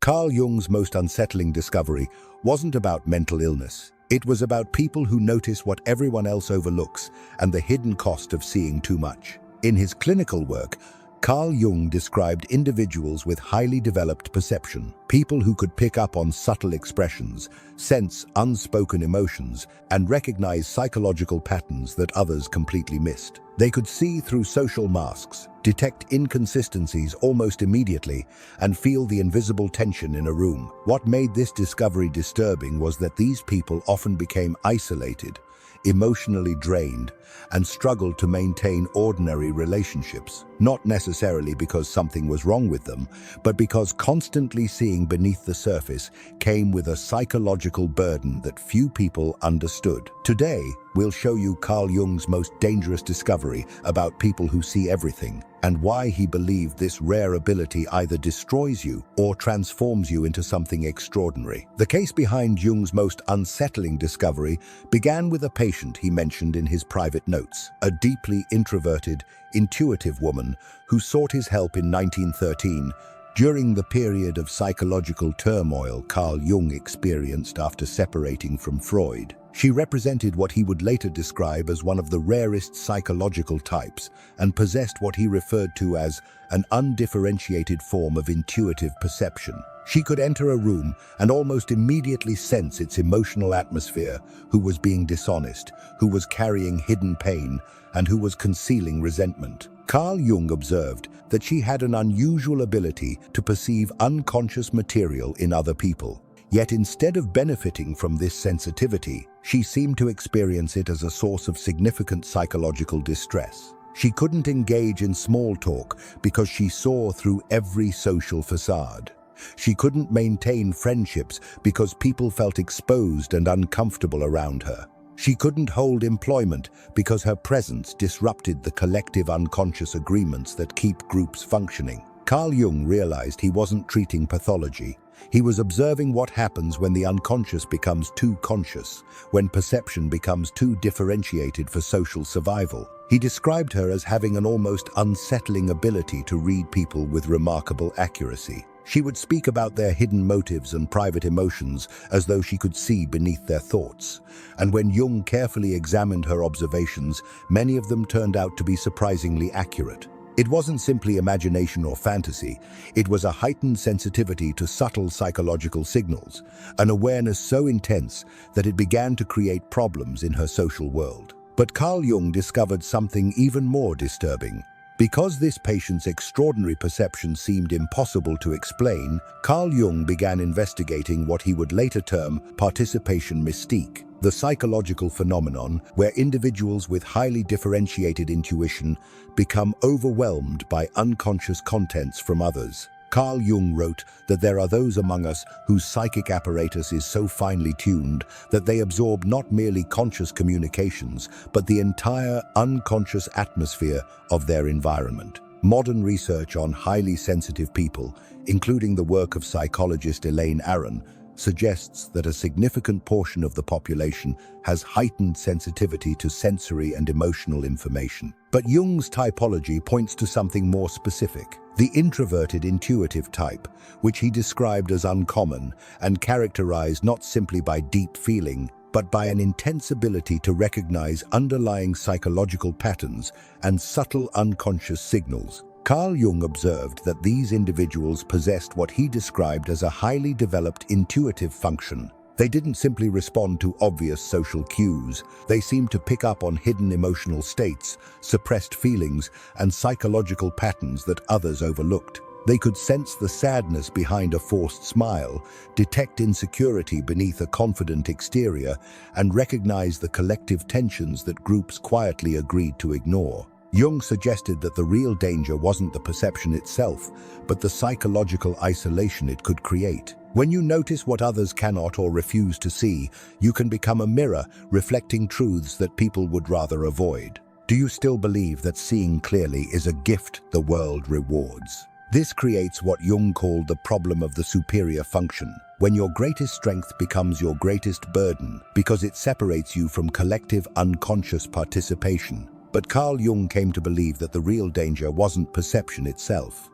Carl Jung's most unsettling discovery wasn't about mental illness. It was about people who notice what everyone else overlooks and the hidden cost of seeing too much. In his clinical work, Carl Jung described individuals with highly developed perception, people who could pick up on subtle expressions, sense unspoken emotions, and recognize psychological patterns that others completely missed. They could see through social masks, detect inconsistencies almost immediately, and feel the invisible tension in a room. What made this discovery disturbing was that these people often became isolated, emotionally drained, and struggled to maintain ordinary relationships, not necessarily because something was wrong with them, but because constantly seeing beneath the surface came with a psychological burden that few people understood. Today, we'll show you Carl Jung's most dangerous discovery about people who see everything, and why he believed this rare ability either destroys you or transforms you into something extraordinary. The case behind Jung's most unsettling discovery began with a patient he mentioned in his private notes, a deeply introverted, intuitive woman who sought his help in 1913 during the period of psychological turmoil Carl Jung experienced after separating from Freud. She represented what he would later describe as one of the rarest psychological types and possessed what he referred to as an undifferentiated form of intuitive perception. She could enter a room and almost immediately sense its emotional atmosphere, who was being dishonest, who was carrying hidden pain, and who was concealing resentment. Carl Jung observed that she had an unusual ability to perceive unconscious material in other people. Yet instead of benefiting from this sensitivity, she seemed to experience it as a source of significant psychological distress. She couldn't engage in small talk because she saw through every social facade. She couldn't maintain friendships because people felt exposed and uncomfortable around her. She couldn't hold employment because her presence disrupted the collective unconscious agreements that keep groups functioning. Carl Jung realized he wasn't treating pathology. He was observing what happens when the unconscious becomes too conscious, when perception becomes too differentiated for social survival. He described her as having an almost unsettling ability to read people with remarkable accuracy. She would speak about their hidden motives and private emotions as though she could see beneath their thoughts. And when Jung carefully examined her observations, many of them turned out to be surprisingly accurate. It wasn't simply imagination or fantasy, it was a heightened sensitivity to subtle psychological signals, an awareness so intense that it began to create problems in her social world. But Carl Jung discovered something even more disturbing. Because this patient's extraordinary perception seemed impossible to explain, Carl Jung began investigating what he would later term participation mystique, the psychological phenomenon where individuals with highly differentiated intuition become overwhelmed by unconscious contents from others. Carl Jung wrote that there are those among us whose psychic apparatus is so finely tuned that they absorb not merely conscious communications, but the entire unconscious atmosphere of their environment. Modern research on highly sensitive people, including the work of psychologist Elaine Aron, suggests that a significant portion of the population has heightened sensitivity to sensory and emotional information. But Jung's typology points to something more specific: the introverted intuitive type, which he described as uncommon and characterized not simply by deep feeling, but by an intense ability to recognize underlying psychological patterns and subtle unconscious signals. Carl Jung observed that these individuals possessed what he described as a highly developed intuitive function. They didn't simply respond to obvious social cues. They seemed to pick up on hidden emotional states, suppressed feelings, and psychological patterns that others overlooked. They could sense the sadness behind a forced smile, detect insecurity beneath a confident exterior, and recognize the collective tensions that groups quietly agreed to ignore. Jung suggested that the real danger wasn't the perception itself, but the psychological isolation it could create. When you notice what others cannot or refuse to see, you can become a mirror reflecting truths that people would rather avoid. Do you still believe that seeing clearly is a gift the world rewards? This creates what Jung called the problem of the superior function, when your greatest strength becomes your greatest burden because it separates you from collective unconscious participation. But Carl Jung came to believe that the real danger wasn't perception itself.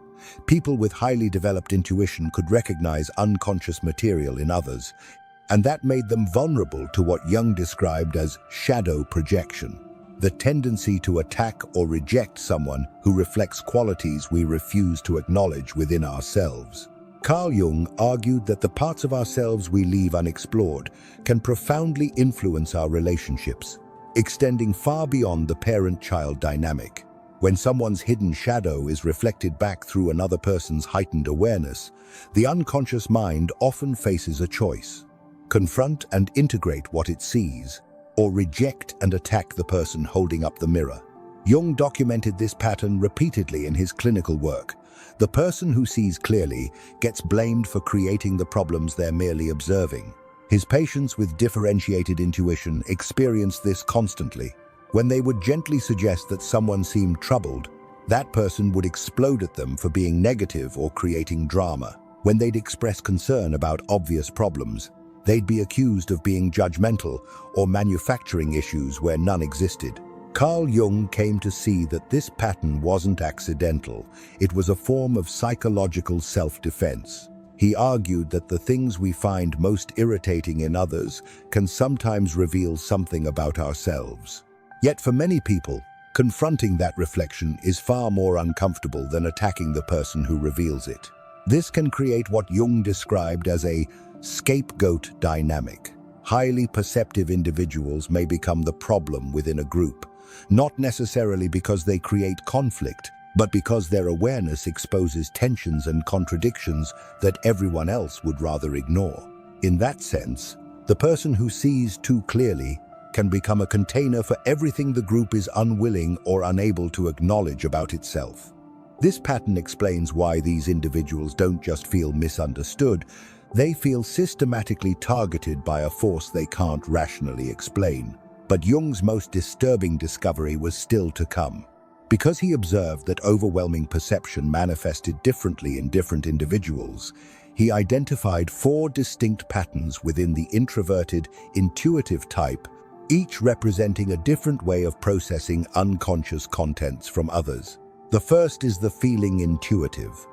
People with highly developed intuition could recognize unconscious material in others, and that made them vulnerable to what Jung described as shadow projection, the tendency to attack or reject someone who reflects qualities we refuse to acknowledge within ourselves. Carl Jung argued that the parts of ourselves we leave unexplored can profoundly influence our relationships, extending far beyond the parent-child dynamic. When someone's hidden shadow is reflected back through another person's heightened awareness, the unconscious mind often faces a choice: confront and integrate what it sees, or reject and attack the person holding up the mirror. Jung documented this pattern repeatedly in his clinical work. The person who sees clearly gets blamed for creating the problems they're merely observing. His patients with differentiated intuition experienced this constantly. When they would gently suggest that someone seemed troubled, that person would explode at them for being negative or creating drama. When they'd express concern about obvious problems, they'd be accused of being judgmental or manufacturing issues where none existed. Carl Jung came to see that this pattern wasn't accidental. It was a form of psychological self-defense. He argued that the things we find most irritating in others can sometimes reveal something about ourselves. Yet for many people, confronting that reflection is far more uncomfortable than attacking the person who reveals it. This can create what Jung described as a scapegoat dynamic. Highly perceptive individuals may become the problem within a group, not necessarily because they create conflict, but because their awareness exposes tensions and contradictions that everyone else would rather ignore. In that sense, the person who sees too clearly can become a container for everything the group is unwilling or unable to acknowledge about itself. This pattern explains why these individuals don't just feel misunderstood, they feel systematically targeted by a force they can't rationally explain. But Jung's most disturbing discovery was still to come. Because he observed that overwhelming perception manifested differently in different individuals, he identified 4 distinct patterns within the introverted, intuitive type, each representing a different way of processing unconscious contents from others. The first is the feeling intuitive.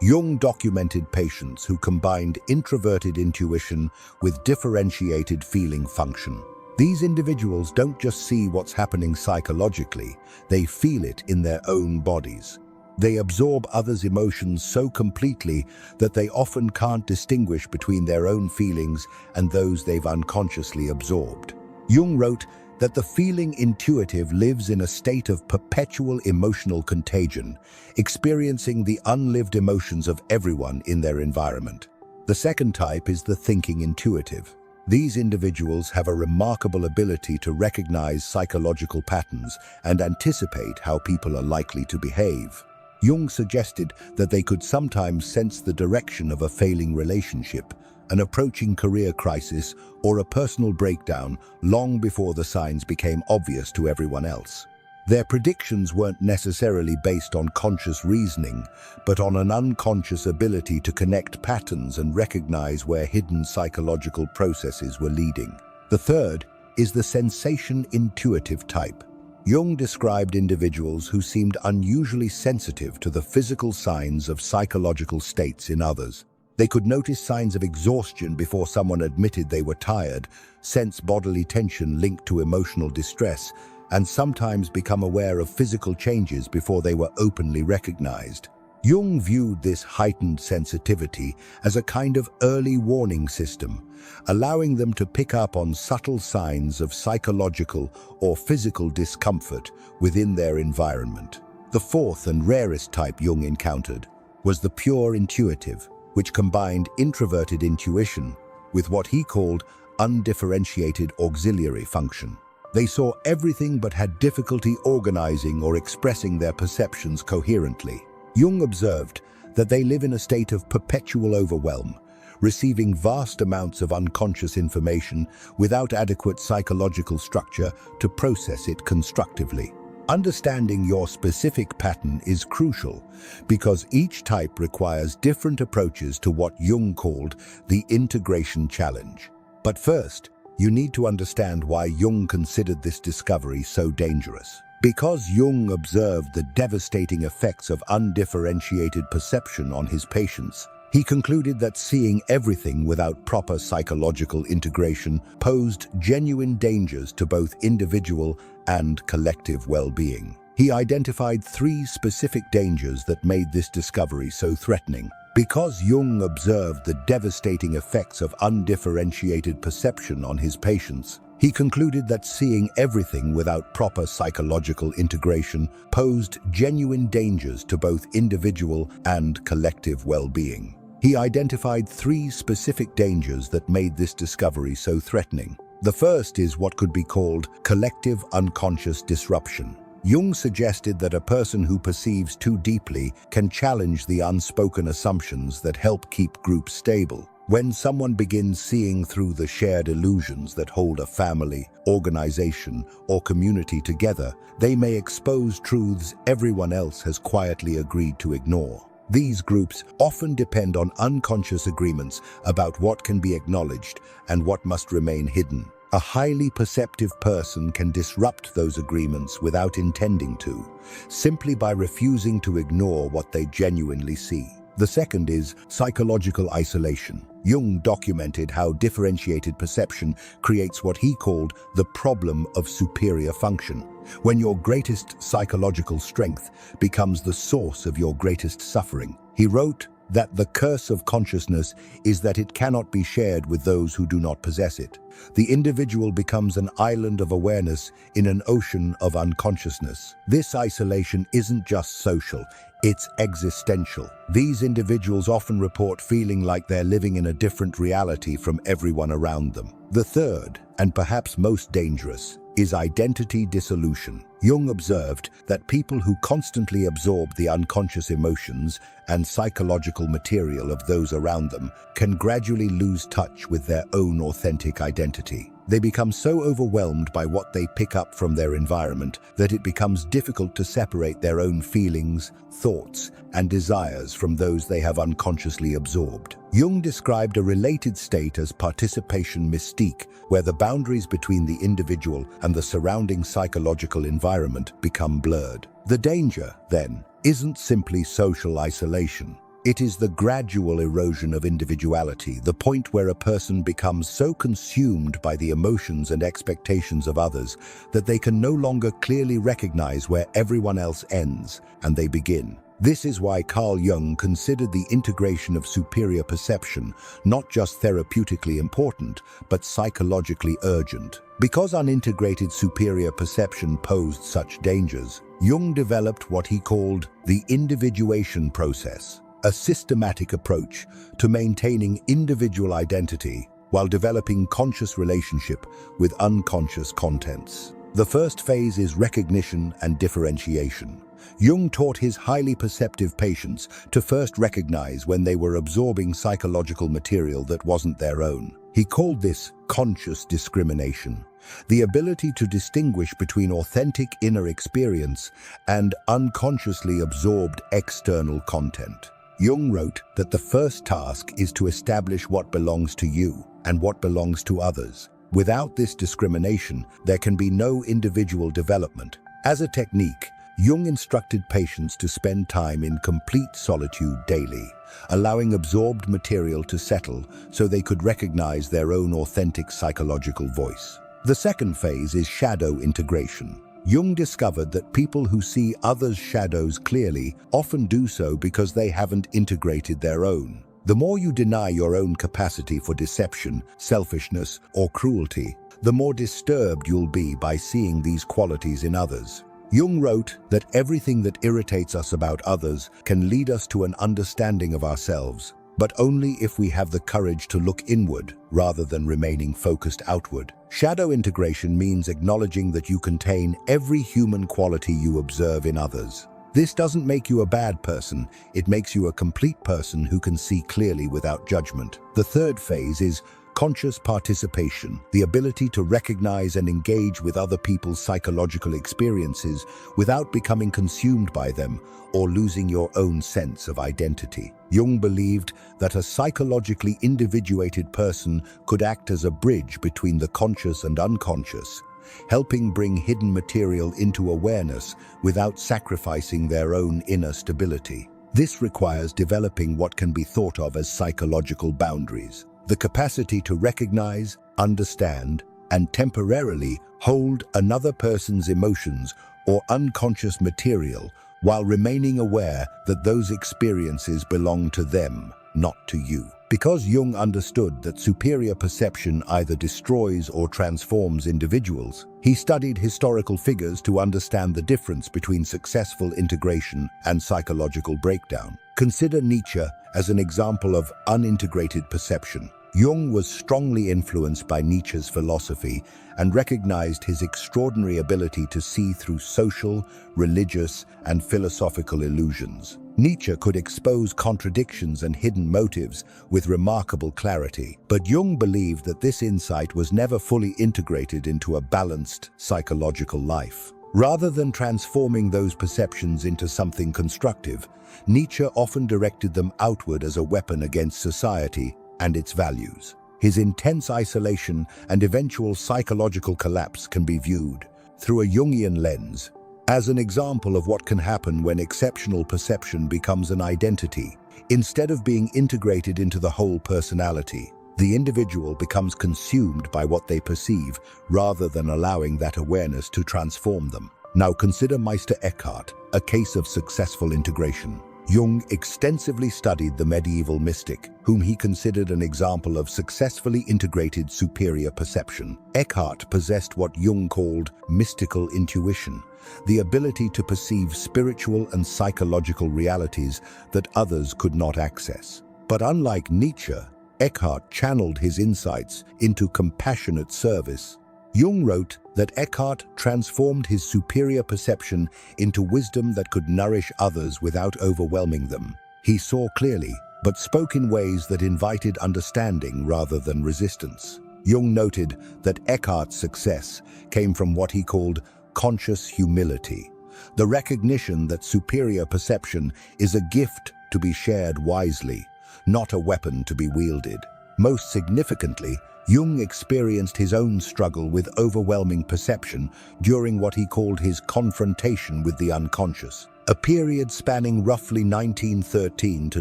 Jung documented patients who combined introverted intuition with differentiated feeling function. These individuals don't just see what's happening psychologically, they feel it in their own bodies. They absorb others' emotions so completely that they often can't distinguish between their own feelings and those they've unconsciously absorbed. Jung wrote that the feeling intuitive lives in a state of perpetual emotional contagion, experiencing the unlived emotions of everyone in their environment. The second type is the thinking intuitive. These individuals have a remarkable ability to recognize psychological patterns and anticipate how people are likely to behave. Jung suggested that they could sometimes sense the direction of a failing relationship, an approaching career crisis, or a personal breakdown long before the signs became obvious to everyone else. Their predictions weren't necessarily based on conscious reasoning, but on an unconscious ability to connect patterns and recognize where hidden psychological processes were leading. The third is the sensation intuitive type. Jung described individuals who seemed unusually sensitive to the physical signs of psychological states in others. They could notice signs of exhaustion before someone admitted they were tired, sense bodily tension linked to emotional distress, and sometimes become aware of physical changes before they were openly recognized. Jung viewed this heightened sensitivity as a kind of early warning system, allowing them to pick up on subtle signs of psychological or physical discomfort within their environment. The fourth and rarest type Jung encountered was the pure intuitive, which combined introverted intuition with what he called undifferentiated auxiliary function. They saw everything but had difficulty organizing or expressing their perceptions coherently. Jung observed that they live in a state of perpetual overwhelm, receiving vast amounts of unconscious information without adequate psychological structure to process it constructively. Understanding your specific pattern is crucial because each type requires different approaches to what Jung called the integration challenge. But first, you need to understand why Jung considered this discovery so dangerous. Because Jung observed the devastating effects of undifferentiated perception on his patients, he concluded that seeing everything without proper psychological integration posed genuine dangers to both individual and collective well-being. He identified 3 specific dangers that made this discovery so threatening. Because Jung observed the devastating effects of undifferentiated perception on his patients, he concluded that seeing everything without proper psychological integration posed genuine dangers to both individual and collective well-being. He identified 3 specific dangers that made this discovery so threatening. The first is what could be called collective unconscious disruption. Jung suggested that a person who perceives too deeply can challenge the unspoken assumptions that help keep groups stable. When someone begins seeing through the shared illusions that hold a family, organization, or community together, they may expose truths everyone else has quietly agreed to ignore. These groups often depend on unconscious agreements about what can be acknowledged and what must remain hidden. A highly perceptive person can disrupt those agreements without intending to, simply by refusing to ignore what they genuinely see. The second is psychological isolation. Jung documented how differentiated perception creates what he called the problem of superior function, when your greatest psychological strength becomes the source of your greatest suffering. He wrote that the curse of consciousness is that it cannot be shared with those who do not possess it. The individual becomes an island of awareness in an ocean of unconsciousness. This isolation isn't just social, it's existential. These individuals often report feeling like they're living in a different reality from everyone around them. The third, and perhaps most dangerous, is identity dissolution. Jung observed that people who constantly absorb the unconscious emotions and psychological material of those around them can gradually lose touch with their own authentic identity. They become so overwhelmed by what they pick up from their environment that it becomes difficult to separate their own feelings, thoughts, and desires from those they have unconsciously absorbed. Jung described a related state as participation mystique, where the boundaries between the individual and the surrounding psychological environment become blurred. The danger, then, isn't simply social isolation. It is the gradual erosion of individuality, the point where a person becomes so consumed by the emotions and expectations of others that they can no longer clearly recognize where everyone else ends and they begin. This is why Carl Jung considered the integration of superior perception not just therapeutically important, but psychologically urgent. Because unintegrated superior perception posed such dangers, Jung developed what he called the individuation process, a systematic approach to maintaining individual identity while developing conscious relationship with unconscious contents. The first phase is recognition and differentiation. Jung taught his highly perceptive patients to first recognize when they were absorbing psychological material that wasn't their own. He called this conscious discrimination, the ability to distinguish between authentic inner experience and unconsciously absorbed external content. Jung wrote that the first task is to establish what belongs to you and what belongs to others. Without this discrimination, there can be no individual development. As a technique, Jung instructed patients to spend time in complete solitude daily, allowing absorbed material to settle so they could recognize their own authentic psychological voice. The second phase is shadow integration. Jung discovered that people who see others' shadows clearly often do so because they haven't integrated their own. The more you deny your own capacity for deception, selfishness, or cruelty, the more disturbed you'll be by seeing these qualities in others. Jung wrote that everything that irritates us about others can lead us to an understanding of ourselves, but only if we have the courage to look inward rather than remaining focused outward. Shadow integration means acknowledging that you contain every human quality you observe in others. This doesn't make you a bad person, it makes you a complete person who can see clearly without judgment. The third phase is conscious participation, the ability to recognize and engage with other people's psychological experiences without becoming consumed by them or losing your own sense of identity. Jung believed that a psychologically individuated person could act as a bridge between the conscious and unconscious, helping bring hidden material into awareness without sacrificing their own inner stability. This requires developing what can be thought of as psychological boundaries, the capacity to recognize, understand, and temporarily hold another person's emotions or unconscious material while remaining aware that those experiences belong to them, not to you. Because Jung understood that superior perception either destroys or transforms individuals, he studied historical figures to understand the difference between successful integration and psychological breakdown. Consider Nietzsche as an example of unintegrated perception. Jung was strongly influenced by Nietzsche's philosophy and recognized his extraordinary ability to see through social, religious, and philosophical illusions. Nietzsche could expose contradictions and hidden motives with remarkable clarity, but Jung believed that this insight was never fully integrated into a balanced psychological life. Rather than transforming those perceptions into something constructive, Nietzsche often directed them outward as a weapon against society and its values. His intense isolation and eventual psychological collapse can be viewed through a Jungian lens as an example of what can happen when exceptional perception becomes an identity. Instead of being integrated into the whole personality, the individual becomes consumed by what they perceive rather than allowing that awareness to transform them. Now consider Meister Eckhart, a case of successful integration. Jung extensively studied the medieval mystic, whom he considered an example of successfully integrated superior perception. Eckhart possessed what Jung called mystical intuition, the ability to perceive spiritual and psychological realities that others could not access. But unlike Nietzsche, Eckhart channeled his insights into compassionate service. Jung wrote that Eckhart transformed his superior perception into wisdom that could nourish others without overwhelming them. He saw clearly, but spoke in ways that invited understanding rather than resistance. Jung noted that Eckhart's success came from what he called conscious humility, the recognition that superior perception is a gift to be shared wisely, not a weapon to be wielded. Most significantly, Jung experienced his own struggle with overwhelming perception during what he called his confrontation with the unconscious, a period spanning roughly 1913 to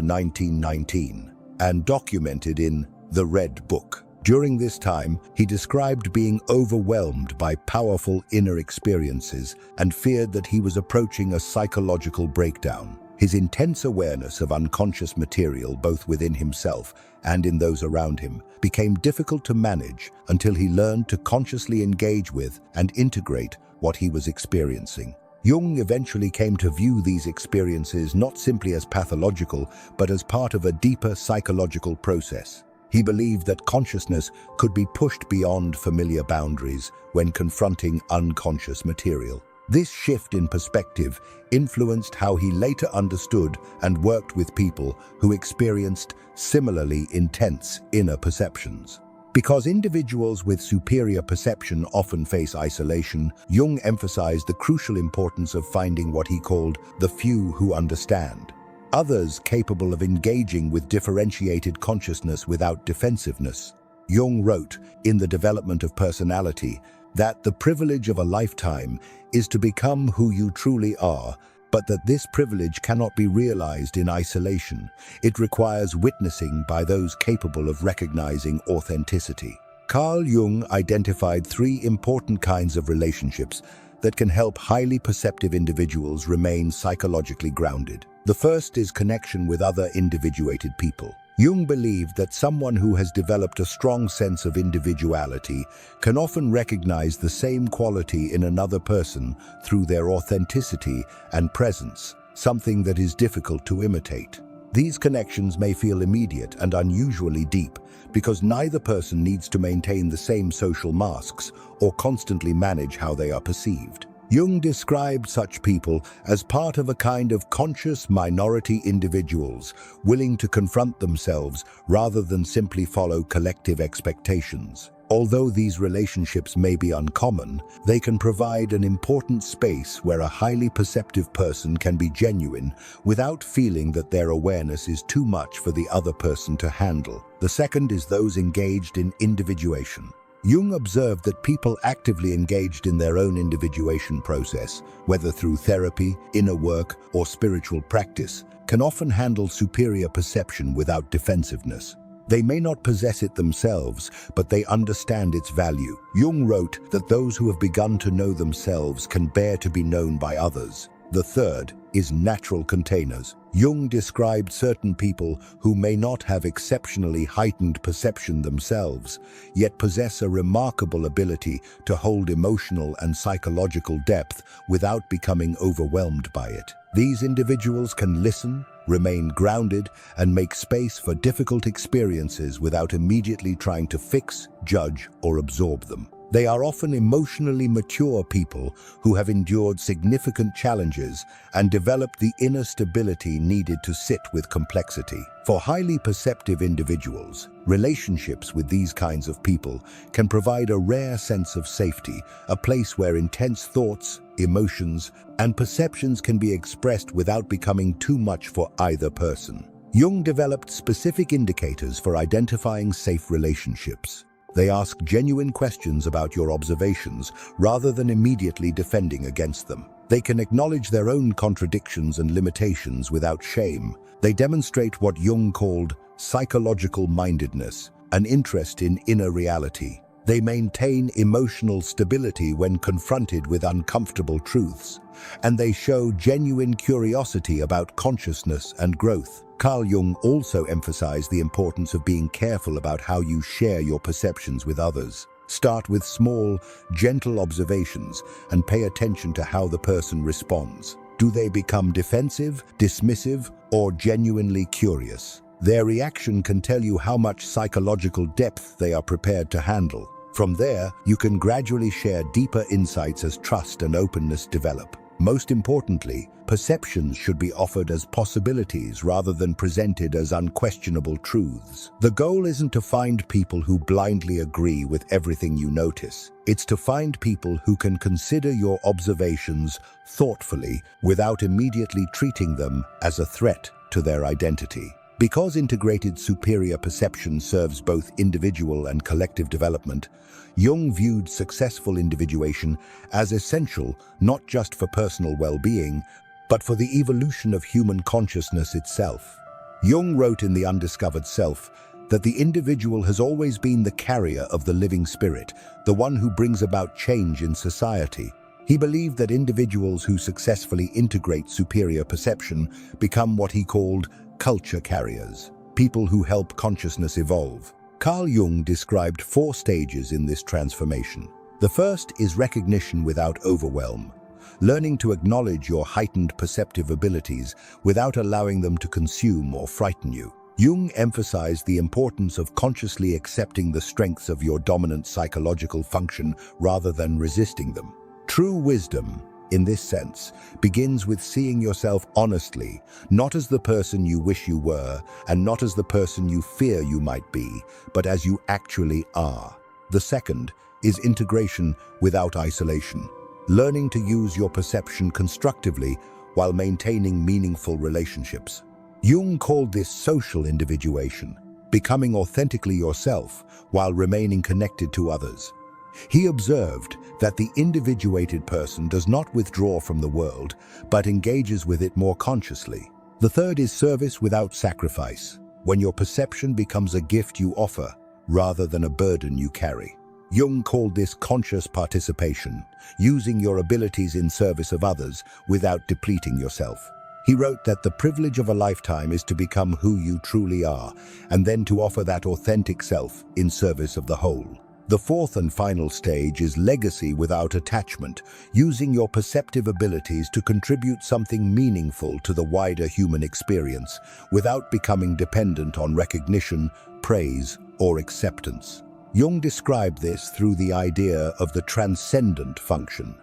1919, and documented in The Red Book. During this time, he described being overwhelmed by powerful inner experiences and feared that he was approaching a psychological breakdown. His intense awareness of unconscious material, both within himself and in those around him, became difficult to manage until he learned to consciously engage with and integrate what he was experiencing. Jung eventually came to view these experiences not simply as pathological, but as part of a deeper psychological process. He believed that consciousness could be pushed beyond familiar boundaries when confronting unconscious material. This shift in perspective influenced how he later understood and worked with people who experienced similarly intense inner perceptions. Because individuals with superior perception often face isolation, Jung emphasized the crucial importance of finding what he called the few who understand, others capable of engaging with differentiated consciousness without defensiveness. Jung wrote in The Development of Personality that the privilege of a lifetime is to become who you truly are, but that this privilege cannot be realized in isolation. It requires witnessing by those capable of recognizing authenticity. Carl Jung identified three important kinds of relationships that can help highly perceptive individuals remain psychologically grounded. The first is connection with other individuated people. Jung believed that someone who has developed a strong sense of individuality can often recognize the same quality in another person through their authenticity and presence, something that is difficult to imitate. These connections may feel immediate and unusually deep because neither person needs to maintain the same social masks or constantly manage how they are perceived. Jung described such people as part of a kind of conscious minority individuals willing to confront themselves rather than simply follow collective expectations. Although these relationships may be uncommon, they can provide an important space where a highly perceptive person can be genuine without feeling that their awareness is too much for the other person to handle. The second is those engaged in individuation. Jung observed that people actively engaged in their own individuation process, whether through therapy, inner work, or spiritual practice, can often handle superior perception without defensiveness. They may not possess it themselves, but they understand its value. Jung wrote that those who have begun to know themselves can bear to be known by others. The third is natural containers. Jung described certain people who may not have exceptionally heightened perception themselves, yet possess a remarkable ability to hold emotional and psychological depth without becoming overwhelmed by it. These individuals can listen, remain grounded, and make space for difficult experiences without immediately trying to fix, judge, or absorb them. They are often emotionally mature people who have endured significant challenges and developed the inner stability needed to sit with complexity. For highly perceptive individuals, relationships with these kinds of people can provide a rare sense of safety, a place where intense thoughts, emotions, and perceptions can be expressed without becoming too much for either person. Jung developed specific indicators for identifying safe relationships. They ask genuine questions about your observations rather than immediately defending against them. They can acknowledge their own contradictions and limitations without shame. They demonstrate what Jung called psychological mindedness, an interest in inner reality. They maintain emotional stability when confronted with uncomfortable truths, and they show genuine curiosity about consciousness and growth. Carl Jung also emphasized the importance of being careful about how you share your perceptions with others. Start with small, gentle observations and pay attention to how the person responds. Do they become defensive, dismissive, or genuinely curious? Their reaction can tell you how much psychological depth they are prepared to handle. From there, you can gradually share deeper insights as trust and openness develop. Most importantly, perceptions should be offered as possibilities rather than presented as unquestionable truths. The goal isn't to find people who blindly agree with everything you notice. It's to find people who can consider your observations thoughtfully without immediately treating them as a threat to their identity. Because integrated superior perception serves both individual and collective development, Jung viewed successful individuation as essential not just for personal well-being, but for the evolution of human consciousness itself. Jung wrote in The Undiscovered Self that the individual has always been the carrier of the living spirit, the one who brings about change in society. He believed that individuals who successfully integrate superior perception become what he called culture carriers, people who help consciousness evolve. Carl Jung described 4 stages in this transformation. The first is recognition without overwhelm, learning to acknowledge your heightened perceptive abilities without allowing them to consume or frighten you. Jung emphasized the importance of consciously accepting the strengths of your dominant psychological function rather than resisting them. True wisdom, in this sense, begins with seeing yourself honestly, not as the person you wish you were, and not as the person you fear you might be, but as you actually are. The second is integration without isolation, learning to use your perception constructively while maintaining meaningful relationships. Jung called this social individuation, becoming authentically yourself while remaining connected to others. He observed that the individuated person does not withdraw from the world, but engages with it more consciously. The third is service without sacrifice, when your perception becomes a gift you offer, rather than a burden you carry. Jung called this conscious participation, using your abilities in service of others without depleting yourself. He wrote that the privilege of a lifetime is to become who you truly are, and then to offer that authentic self in service of the whole. The fourth and final stage is legacy without attachment, using your perceptive abilities to contribute something meaningful to the wider human experience, without becoming dependent on recognition, praise, or acceptance. Jung described this through the idea of the transcendent function,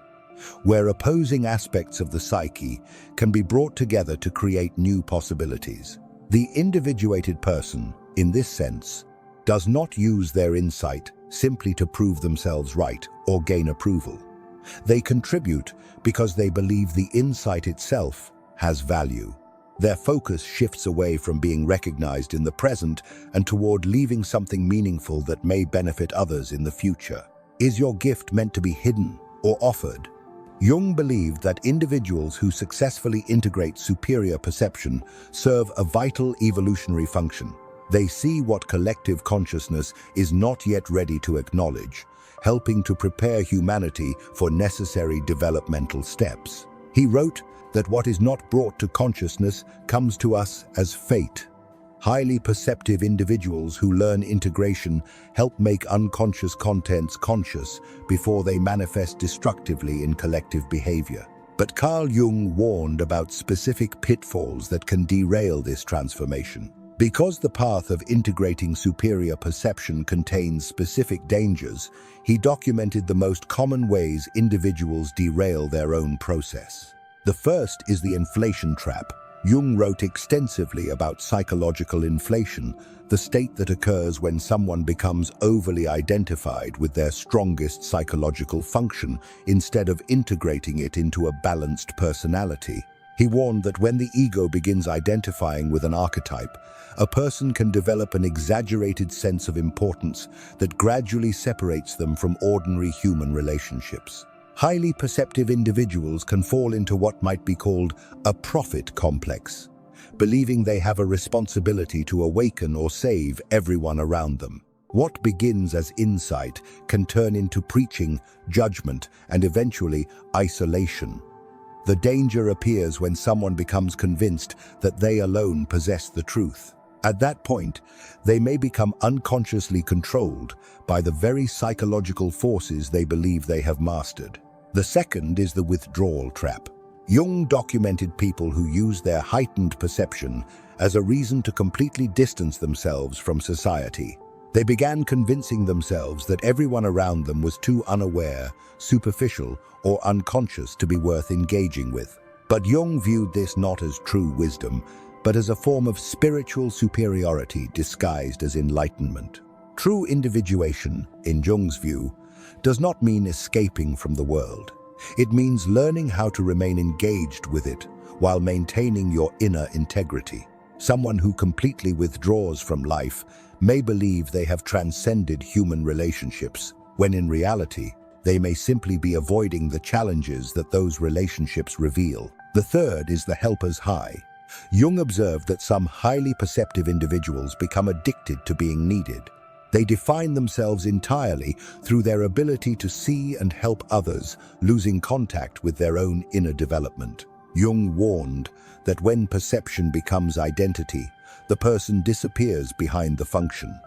where opposing aspects of the psyche can be brought together to create new possibilities. The individuated person, in this sense, does not use their insight simply to prove themselves right or gain approval. They contribute because they believe the insight itself has value. Their focus shifts away from being recognized in the present and toward leaving something meaningful that may benefit others in the future. Is your gift meant to be hidden or offered? Jung believed that individuals who successfully integrate superior perception serve a vital evolutionary function. They see what collective consciousness is not yet ready to acknowledge, helping to prepare humanity for necessary developmental steps. He wrote that what is not brought to consciousness comes to us as fate. Highly perceptive individuals who learn integration help make unconscious contents conscious before they manifest destructively in collective behavior. But Carl Jung warned about specific pitfalls that can derail this transformation. Because the path of integrating superior perception contains specific dangers, he documented the most common ways individuals derail their own process. The first is the inflation trap. Jung wrote extensively about psychological inflation, the state that occurs when someone becomes overly identified with their strongest psychological function instead of integrating it into a balanced personality. He warned that when the ego begins identifying with an archetype, a person can develop an exaggerated sense of importance that gradually separates them from ordinary human relationships. Highly perceptive individuals can fall into what might be called a prophet complex, believing they have a responsibility to awaken or save everyone around them. What begins as insight can turn into preaching, judgment, and eventually isolation. The danger appears when someone becomes convinced that they alone possess the truth. At that point, they may become unconsciously controlled by the very psychological forces they believe they have mastered. The second is the withdrawal trap. Jung documented people who use their heightened perception as a reason to completely distance themselves from society. They began convincing themselves that everyone around them was too unaware, superficial, or unconscious to be worth engaging with. But Jung viewed this not as true wisdom, but as a form of spiritual superiority disguised as enlightenment. True individuation, in Jung's view, does not mean escaping from the world. It means learning how to remain engaged with it while maintaining your inner integrity. Someone who completely withdraws from life may believe they have transcended human relationships, when in reality, they may simply be avoiding the challenges that those relationships reveal. The third is the helper's high. Jung observed that some highly perceptive individuals become addicted to being needed. They define themselves entirely through their ability to see and help others, losing contact with their own inner development. Jung warned that when perception becomes identity, the person disappears behind the function.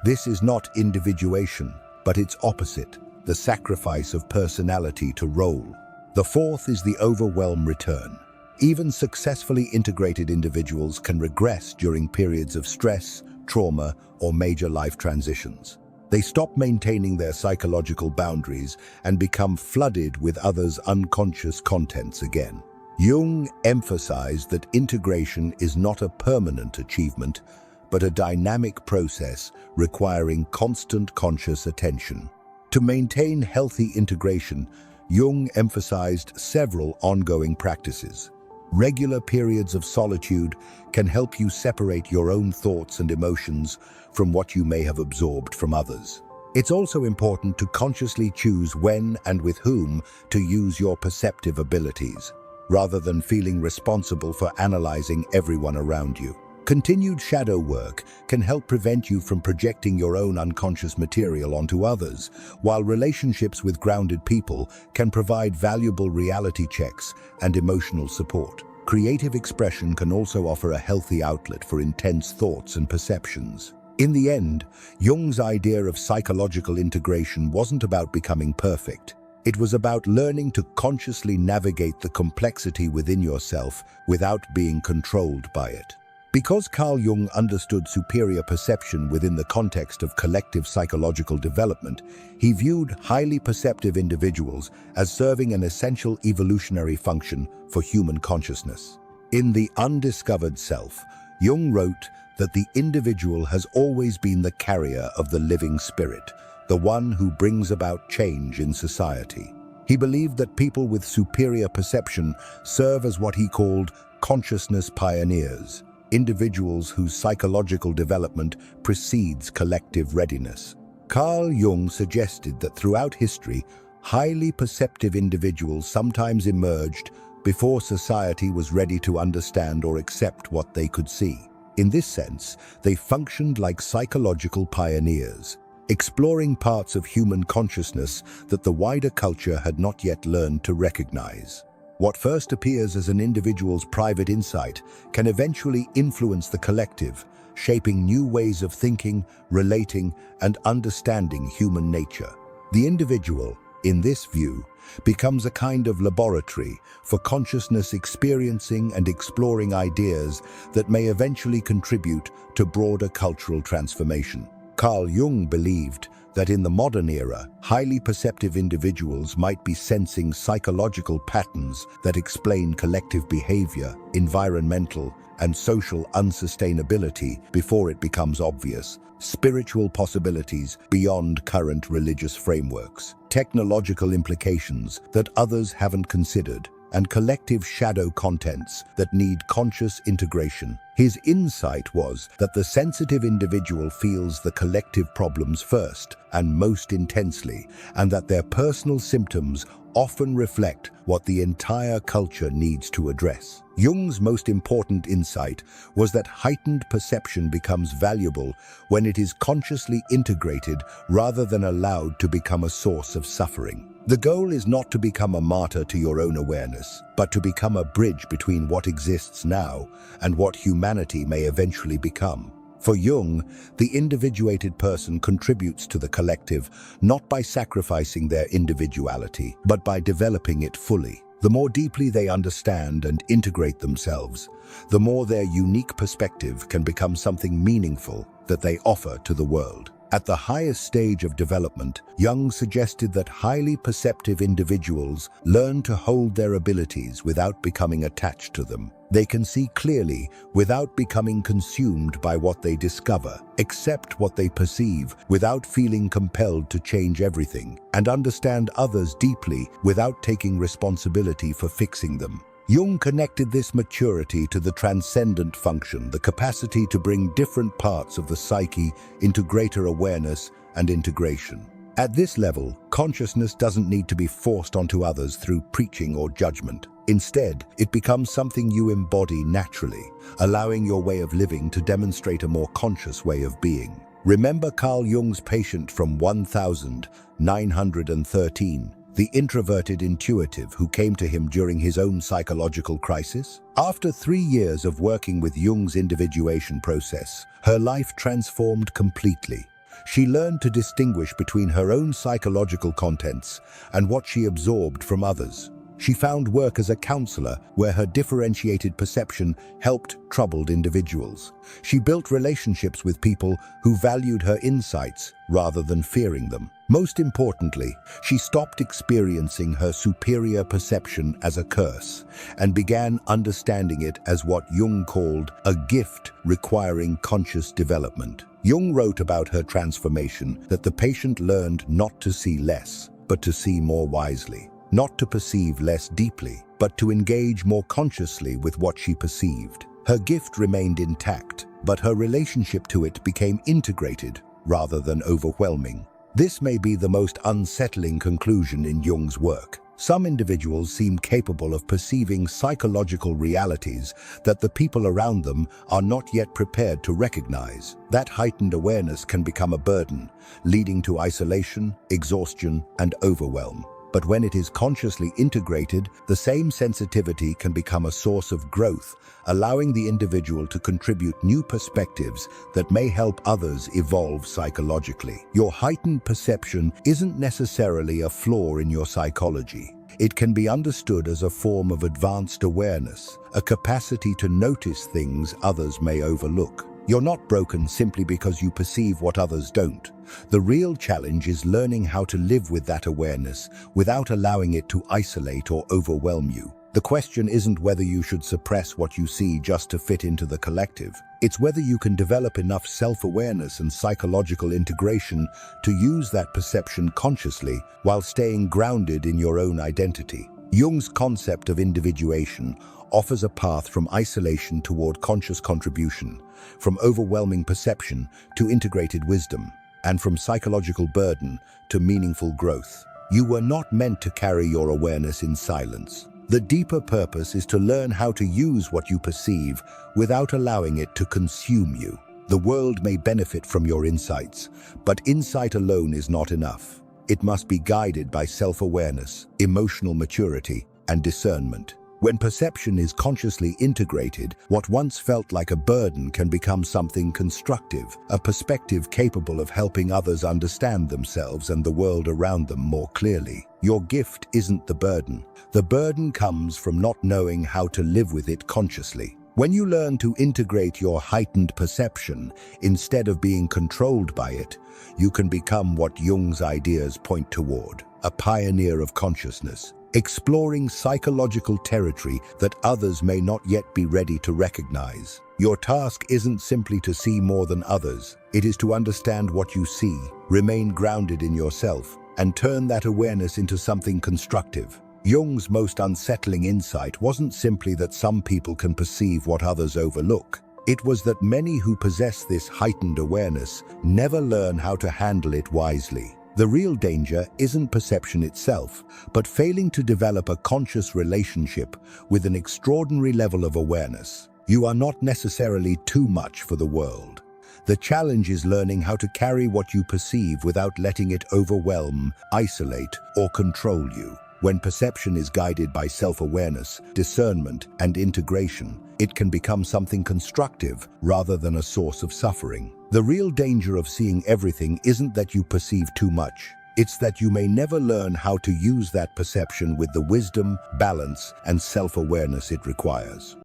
This is not individuation, but its opposite, the sacrifice of personality to role. The fourth is the overwhelm return. Even successfully integrated individuals can regress during periods of stress, trauma, or major life transitions. They stop maintaining their psychological boundaries and become flooded with others' unconscious contents again. Jung emphasized that integration is not a permanent achievement, but a dynamic process requiring constant conscious attention. To maintain healthy integration, Jung emphasized several ongoing practices. Regular periods of solitude can help you separate your own thoughts and emotions from what you may have absorbed from others. It's also important to consciously choose when and with whom to use your perceptive abilities, rather than feeling responsible for analyzing everyone around you. Continued shadow work can help prevent you from projecting your own unconscious material onto others, while relationships with grounded people can provide valuable reality checks and emotional support. Creative expression can also offer a healthy outlet for intense thoughts and perceptions. In the end, Jung's idea of psychological integration wasn't about becoming perfect. It was about learning to consciously navigate the complexity within yourself without being controlled by it. Because Carl Jung understood superior perception within the context of collective psychological development, he viewed highly perceptive individuals as serving an essential evolutionary function for human consciousness. In The Undiscovered Self, Jung wrote that the individual has always been the carrier of the living spirit, the one who brings about change in society. He believed that people with superior perception serve as what he called consciousness pioneers, individuals whose psychological development precedes collective readiness. Carl Jung suggested that throughout history, highly perceptive individuals sometimes emerged before society was ready to understand or accept what they could see. In this sense, they functioned like psychological pioneers, exploring parts of human consciousness that the wider culture had not yet learned to recognize. What first appears as an individual's private insight can eventually influence the collective, shaping new ways of thinking, relating, and understanding human nature. The individual, in this view, becomes a kind of laboratory for consciousness experiencing and exploring ideas that may eventually contribute to broader cultural transformation. Carl Jung believed that in the modern era, highly perceptive individuals might be sensing psychological patterns that explain collective behavior, environmental and social unsustainability before it becomes obvious, spiritual possibilities beyond current religious frameworks, technological implications that others haven't considered, and collective shadow contents that need conscious integration. His insight was that the sensitive individual feels the collective problems first and most intensely, and that their personal symptoms often reflect what the entire culture needs to address. Jung's most important insight was that heightened perception becomes valuable when it is consciously integrated rather than allowed to become a source of suffering. The goal is not to become a martyr to your own awareness, but to become a bridge between what exists now and what humanity may eventually become. For Jung, the individuated person contributes to the collective not by sacrificing their individuality, but by developing it fully. The more deeply they understand and integrate themselves, the more their unique perspective can become something meaningful that they offer to the world. At the highest stage of development, Jung suggested that highly perceptive individuals learn to hold their abilities without becoming attached to them. They can see clearly without becoming consumed by what they discover, accept what they perceive without feeling compelled to change everything, and understand others deeply without taking responsibility for fixing them. Jung connected this maturity to the transcendent function, the capacity to bring different parts of the psyche into greater awareness and integration. At this level, consciousness doesn't need to be forced onto others through preaching or judgment. Instead, it becomes something you embody naturally, allowing your way of living to demonstrate a more conscious way of being. Remember Carl Jung's patient from 1913, the introverted intuitive who came to him during his own psychological crisis? After 3 years of working with Jung's individuation process, her life transformed completely. She learned to distinguish between her own psychological contents and what she absorbed from others. She found work as a counselor where her differentiated perception helped troubled individuals. She built relationships with people who valued her insights rather than fearing them. Most importantly, she stopped experiencing her superior perception as a curse and began understanding it as what Jung called a gift requiring conscious development. Jung wrote about her transformation that the patient learned not to see less, but to see more wisely. Not to perceive less deeply, but to engage more consciously with what she perceived. Her gift remained intact, but her relationship to it became integrated rather than overwhelming. This may be the most unsettling conclusion in Jung's work. Some individuals seem capable of perceiving psychological realities that the people around them are not yet prepared to recognize. That heightened awareness can become a burden, leading to isolation, exhaustion, and overwhelm. But when it is consciously integrated, the same sensitivity can become a source of growth, allowing the individual to contribute new perspectives that may help others evolve psychologically. Your heightened perception isn't necessarily a flaw in your psychology. It can be understood as a form of advanced awareness, a capacity to notice things others may overlook. You're not broken simply because you perceive what others don't. The real challenge is learning how to live with that awareness without allowing it to isolate or overwhelm you. The question isn't whether you should suppress what you see just to fit into the collective. It's whether you can develop enough self-awareness and psychological integration to use that perception consciously while staying grounded in your own identity. Jung's concept of individuation offers a path from isolation toward conscious contribution, from overwhelming perception to integrated wisdom, and from psychological burden to meaningful growth. You were not meant to carry your awareness in silence. The deeper purpose is to learn how to use what you perceive without allowing it to consume you. The world may benefit from your insights, but insight alone is not enough. It must be guided by self-awareness, emotional maturity, and discernment. When perception is consciously integrated, what once felt like a burden can become something constructive, a perspective capable of helping others understand themselves and the world around them more clearly. Your gift isn't the burden. The burden comes from not knowing how to live with it consciously. When you learn to integrate your heightened perception instead of being controlled by it, you can become what Jung's ideas point toward, a pioneer of consciousness, exploring psychological territory that others may not yet be ready to recognize. Your task isn't simply to see more than others. It is to understand what you see, remain grounded in yourself, and turn that awareness into something constructive. Jung's most unsettling insight wasn't simply that some people can perceive what others overlook. It was that many who possess this heightened awareness never learn how to handle it wisely. The real danger isn't perception itself, but failing to develop a conscious relationship with an extraordinary level of awareness. You are not necessarily too much for the world. The challenge is learning how to carry what you perceive without letting it overwhelm, isolate, or control you. When perception is guided by self-awareness, discernment, and integration, it can become something constructive rather than a source of suffering. The real danger of seeing everything isn't that you perceive too much. It's that you may never learn how to use that perception with the wisdom, balance, and self-awareness it requires.